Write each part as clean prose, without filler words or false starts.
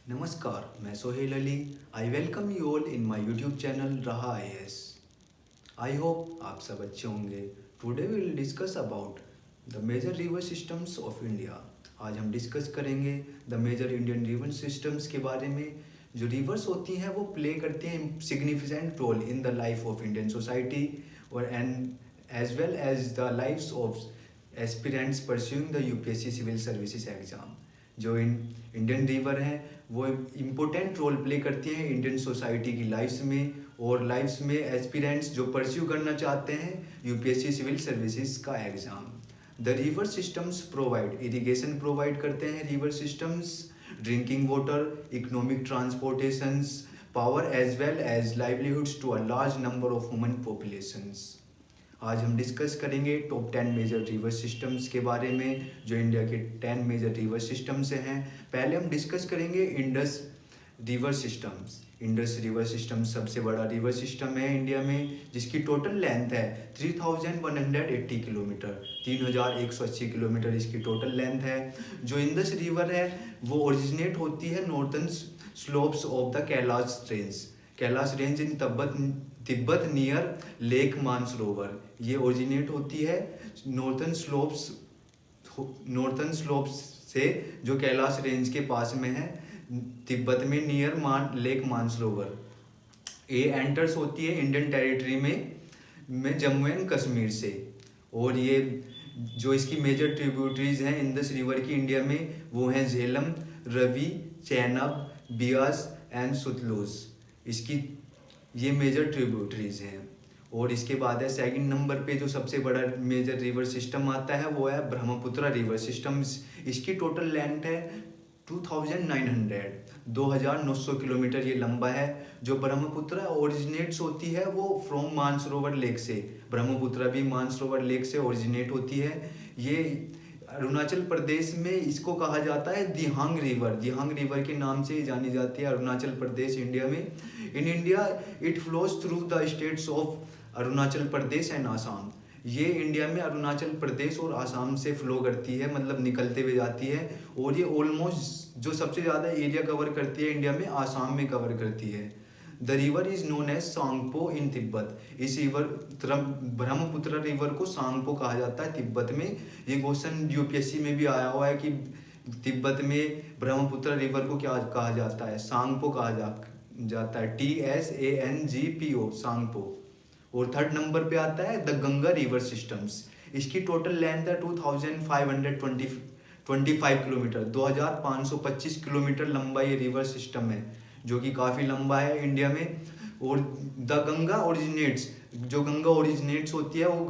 नमस्कार, मैं Sohail Ali. I welcome you all in my YouTube channel Raha IAS. I hope आप सब अच्छे होंगे। Today we will discuss about the major river systems of India. आज हम डिस्कस करेंगे the major Indian river systems के बारे में। जो रिवर्स होती हैं वो प्ले करती हैं significant role in the life of Indian society और and as well as the lifes of aspirants pursuing the UPSC civil services exam. जो इंडियन रिवर हैं वो इम्पोर्टेंट रोल प्ले करती हैं इंडियन सोसाइटी की लाइफ्स में और लाइफ्स में एस्पिरेंट्स जो परस्यू करना चाहते हैं यूपीएससी सिविल सर्विसेज का exam. The river systems provide irrigation provide करते हैं river systems, drinking water, economic transportations, power as well as livelihoods to a large number of human populations. आज हम डिस्कस करेंगे टॉप 10 मेजर रिवर सिस्टम्स के बारे में जो इंडिया के 10 मेजर रिवर सिस्टम से हैं। पहले हम डिस्कस करेंगे Indus river systems. Indus river system सबसे बड़ा रिवर सिस्टम है इंडिया में, जिसकी टोटल लेंथ है 3180 किलोमीटर। 3180 किलोमीटर इसकी टोटल लेंथ है। जो इंडस रिवर है वो ओरिजिनेट होती है northern slopes of the Kailash range. Kailash range in Tibet near lake Mansarovar. ये ओरिजिनेट होती है नॉर्थन स्लोप्स से जो कैलाश रेंज के पास में है तिब्बत में नियर लेक मानसरोवर। ये एंटर्स होती है इंडियन टेरिटरी में जम्मू एंड कश्मीर से। और ये जो इसकी मेजर ट्रिब्यूटरीज हैं इंडस रिवर की इंडिया में वो हैं झेलम, रवि, चेनाब, बियास एंड सतलुज। इसकी ये मेजर ट्रिब्यूटरीज हैं। और इसके बाद है सेकंड नंबर पे जो सबसे बड़ा मेजर रिवर सिस्टम आता है वो है ब्रह्मपुत्र रिवर सिस्टम। इसकी टोटल लेंथ है 2900 किलोमीटर ये लंबा है। जो ब्रह्मपुत्र ओरिजिनेट्स होती है वो फ्रॉम मानसरोवर लेक से। ब्रह्मपुत्र भी मानसरोवर लेक से ओरिजिनेट होती है। ये अरुणाचल प्रदेश में इसको कहा जाता है दिहांग रिवर। दिहांग रिवर के नाम से जानी जाती है अरुणाचल प्रदेश इंडिया में। In India it flows through the states of Arunachal Pradesh and Assam. ये इंडिया में अरुणाचल प्रदेश और आसाम से फ्लो करती है, मतलब निकलते हुए जाती है। और ये ऑलमोस्ट जो सबसे ज़्यादा एरिया कवर करती है इंडिया में आसाम में कवर करती है। The river is known as Tsangpo in Tibet. इस रिवर ब्रह्मपुत्र रिवर को सांगपो कहा जाता है तिब्बत में। ये क्वेश्चन यूपीएससी में भी आया हुआ है कि तिब्बत में ब्रह्मपुत्र रिवर को क्या कहा जाता है, सांगपो कहा जाता है, TSANGPO, सांगपो। और थर्ड नंबर पे आता है द गंगा रिवर सिस्टम्स। इसकी टोटल लेंथ है 2525 किलोमीटर। 2525 किलोमीटर लंबा ये रिवर सिस्टम है जो कि काफ़ी लंबा है इंडिया में। और द गंगा ओरिजिनेट्स होती है वो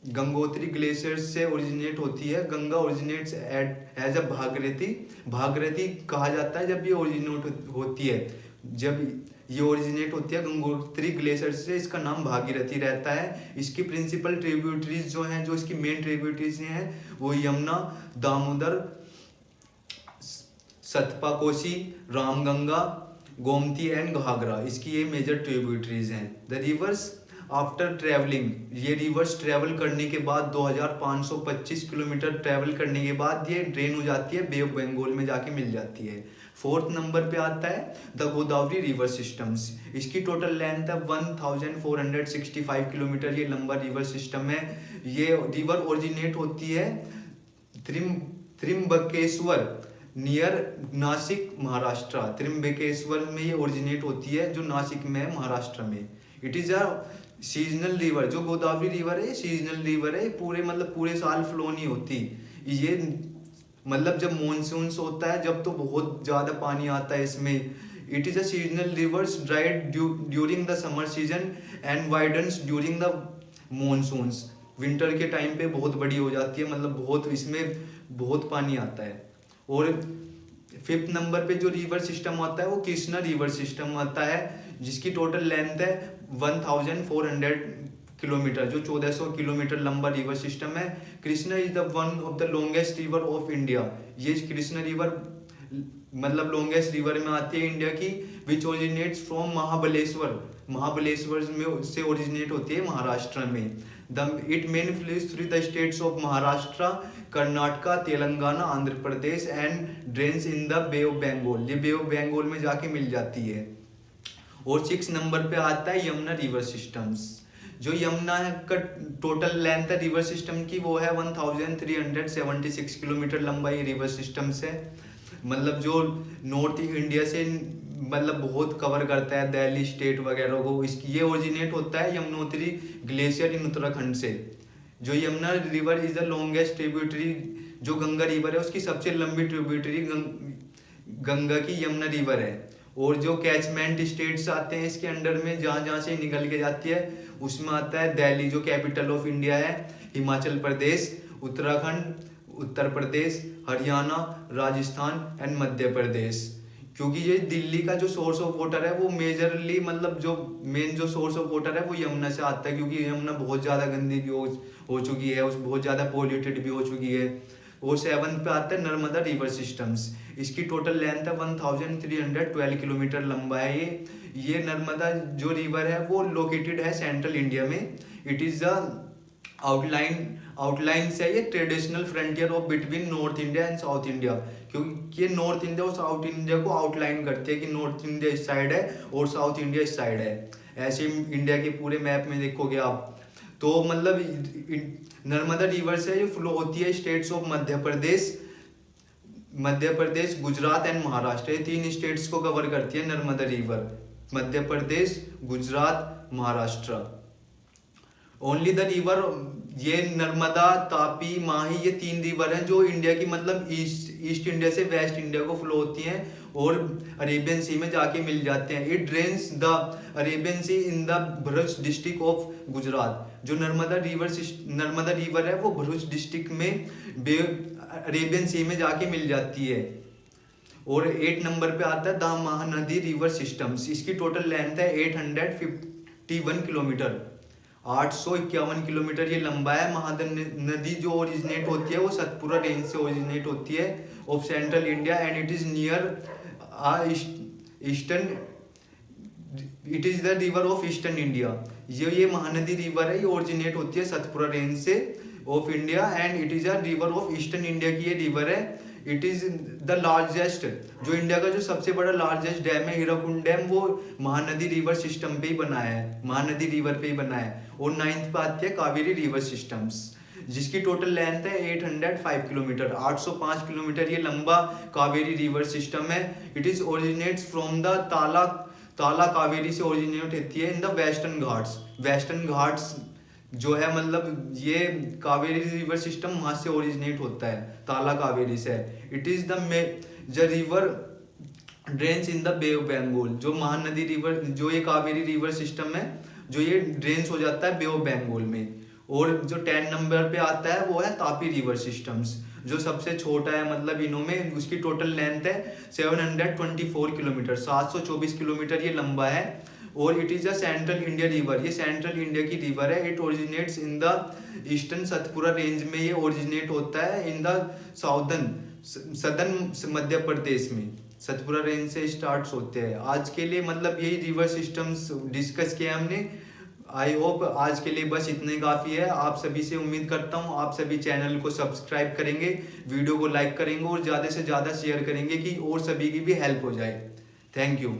गंगोत्री ग्लेशियर से ओरिजिनेट होती है। Ganga originates as a Bhagirathi कहा जाता है जब ये ओरिजिनेट होती है। जब ये ओरिजिनेट होती है गंगोत्री ग्लेशियर से, इसका नाम भागीरथी रहता है। इसकी प्रिंसिपल ट्रिब्यूटरीज जो हैं, जो इसकी मेन ट्रिब्यूटरीज हैं वो यमुना, दामोदर, सतपा कोसी, रामगंगा, गोमती एंड घाघरा। इसकी ये मेजर ट्रिब्यूटरीज हैं। द रिवर्स आफ्टर ट्रैवलिंग, ये रिवर्स ट्रैवल करने के बाद 2525 किलोमीटर ट्रैवल करने के बाद ये ड्रेन हो जाती है बे ऑफ बंगाल में जाके मिल जाती है। फोर्थ नंबर पे आता है द गोदावरी रिवर सिस्टम्स। इसकी टोटल लेंथ है 1465 किलोमीटर। ये लंबा रिवर सिस्टम है। ये रिवर ओरिजिनेट होती है त्रिम्बकेश्वर नियर नासिक महाराष्ट्र। त्रिम्बकेश्वर में ये ओरिजिनेट होती है जो नासिक में है महाराष्ट्र में। It is a seasonal river. जो गोदावरी रिवर है सीजनल रिवर है, पूरे साल फ्लो नहीं होती ये। मतलब जब मॉनसून्स होता है जब तो बहुत ज़्यादा पानी आता है इसमें। It is a seasonal rivers dried during the summer season and widens during the monsoons. Winter के टाइम पे बहुत बड़ी हो जाती है, मतलब इसमें बहुत पानी आता है। और फिफ्थ नंबर पे जो रिवर सिस्टम आता है वो कृष्णा रिवर सिस्टम आता है, जिसकी टोटल लेंथ है 1400 किलोमीटर, जो 1400 किलोमीटर लंबा रिवर सिस्टम है। Krishna is the one of the longest river of India. ये कृष्णा रिवर मतलब लॉन्गेस्ट रिवर में आती है इंडिया की, विच ओरिजिनेट्स फ्रॉम महाबलेश्वर में से ओरिजिनेट होती है महाराष्ट्र में। It main flows through the states of Maharashtra, Karnataka, Telangana, Andhra Pradesh and drains in the Bay of Bengal. ये Bay of Bengal में जाके मिल जाती है। और 6 नंबर पे आता है यमुना रिवर सिस्टम्स। जो यमुना का टोटल लेंथ है रिवर सिस्टम की वो है 1376 किलोमीटर लंबा ये रिवर सिस्टम्स है। मतलब जो नॉर्थ इंडिया से मतलब बहुत कवर करता है, दिल्ली स्टेट वगैरह को। इसकी ये ओरिजिनेट होता है यमुनोत्री ग्लेशियर इन उत्तराखंड से। जो Yamuna river is the longest tributary, जो गंगा रिवर है उसकी सबसे लंबी ट्रिब्यूटरी गंगा की यमुना रिवर है। और जो कैचमेंट स्टेट्स आते हैं इसके अंडर में, जहाँ जहाँ से निकल के जाती है उसमें आता है दिल्ली जो कैपिटल ऑफ इंडिया है, हिमाचल प्रदेश, उत्तराखंड, उत्तर प्रदेश, हरियाणा, राजस्थान एंड मध्य प्रदेश। क्योंकि ये दिल्ली का जो सोर्स ऑफ वाटर है वो मेजरली मतलब जो मेन जो सोर्स ऑफ वाटर है वो यमुना से आता है। क्योंकि यमुना बहुत ज़्यादा गंदी भी हो चुकी है, उस बहुत ज़्यादा पोल्यूटेड भी हो चुकी है। और 7 पे आता है नर्मदा रिवर सिस्टम्स। इसकी टोटल लेंथ है 1312 किलोमीटर लंबा है ये नर्मदा जो रिवर है वो लोकेटेड है सेंट्रल इंडिया में। इट इज़ द आउटलाइन से ये traditional frontier of between north India and south India. क्योंकि ये नॉर्थ इंडिया और साउथ इंडिया को आउटलाइन करती है कि नॉर्थ इंडिया इस साइड है और साउथ इंडिया इस साइड है। ऐसे इंडिया के पूरे मैप में देखोगे आप तो मतलब नर्मदा रिवर से ये फ्लो होती है states of Madhya Pradesh, Gujarat and Maharashtra. ये 3 स्टेट्स को कवर करती है Narmada river, Madhya Pradesh, Gujarat, Maharashtra. Only the river, ये नर्मदा, तापी, माही, ये 3 रिवर हैं जो इंडिया की मतलब ईस्ट इंडिया से वेस्ट इंडिया को फ्लो होती हैं और अरेबियन सी में जाके मिल जाते हैं। It drains the Arabian sea in the Bharuch district of Gujarat. जो नर्मदा रिवर है वो भरूच डिस्ट्रिक्ट में अरेबियन सी में जाके मिल जाती है। और 8 नंबर पे आता है द महानदी रिवर सिस्टम्स। इसकी टोटल लेंथ है 851 किलोमीटर, 851 किलोमीटर ये लंबा है। महानदी जो ओरिजिनेट होती है वो सतपुरा रेंज से ओरिजिनेट होती है of central India and it is near eastern, it is the river of eastern India. ये महानदी रिवर है, ये ओरिजिनेट होती है सतपुरा रेंज से of India and it is a river of eastern India की ये रिवर है। इट इज द लार्जेस्ट, जो इंडिया का जो सबसे बड़ा लार्जेस्ट डैम है हीराकुंड डैम, वो महानदी रिवर सिस्टम पे ही बना है, महानदी रिवर पे ही बना है। और 9th पे आती है कावेरी रिवर सिस्टम्स जिसकी टोटल लेंथ है 805 किलोमीटर, 805 किलोमीटर ये लंबा कावेरी रिवर सिस्टम है। It is originates from the ताला कावेरी से ओरिजिनेट होती है इन द वेस्टर्न घाट्स जो है मतलब ये कावेरी रिवर सिस्टम वहां से ओरिजिनेट होता है, ताला कावेरी से। It is the river drains in the bay of Bengal. जो महानदी रिवर, जो ये कावेरी रिवर सिस्टम है जो ये ड्रेन्स हो जाता है बे ऑफ बंगाल में। और जो 10 नंबर पे आता है वो है तापी रिवर सिस्टम्स, जो सबसे छोटा है मतलब इनों में। उसकी टोटल लेंथ है 724 किलोमीटर, 724 किलोमीटर ये लंबा है। और it is a central India river, ये सेंट्रल इंडिया की रिवर है। It originates in the eastern Satpura range में ये ओरिजिनेट होता है, in the southern Madhya Pradesh में सतपुरा रेंज से स्टार्ट होते हैं। आज के लिए मतलब यही रिवर सिस्टम्स डिस्कस किया हमने। आई होप आज के लिए बस इतने काफ़ी है। आप सभी से उम्मीद करता हूँ आप सभी चैनल को सब्सक्राइब करेंगे, वीडियो को लाइक करेंगे और ज़्यादा से ज़्यादा शेयर करेंगे कि और सभी की भी हेल्प हो जाए। Thank you.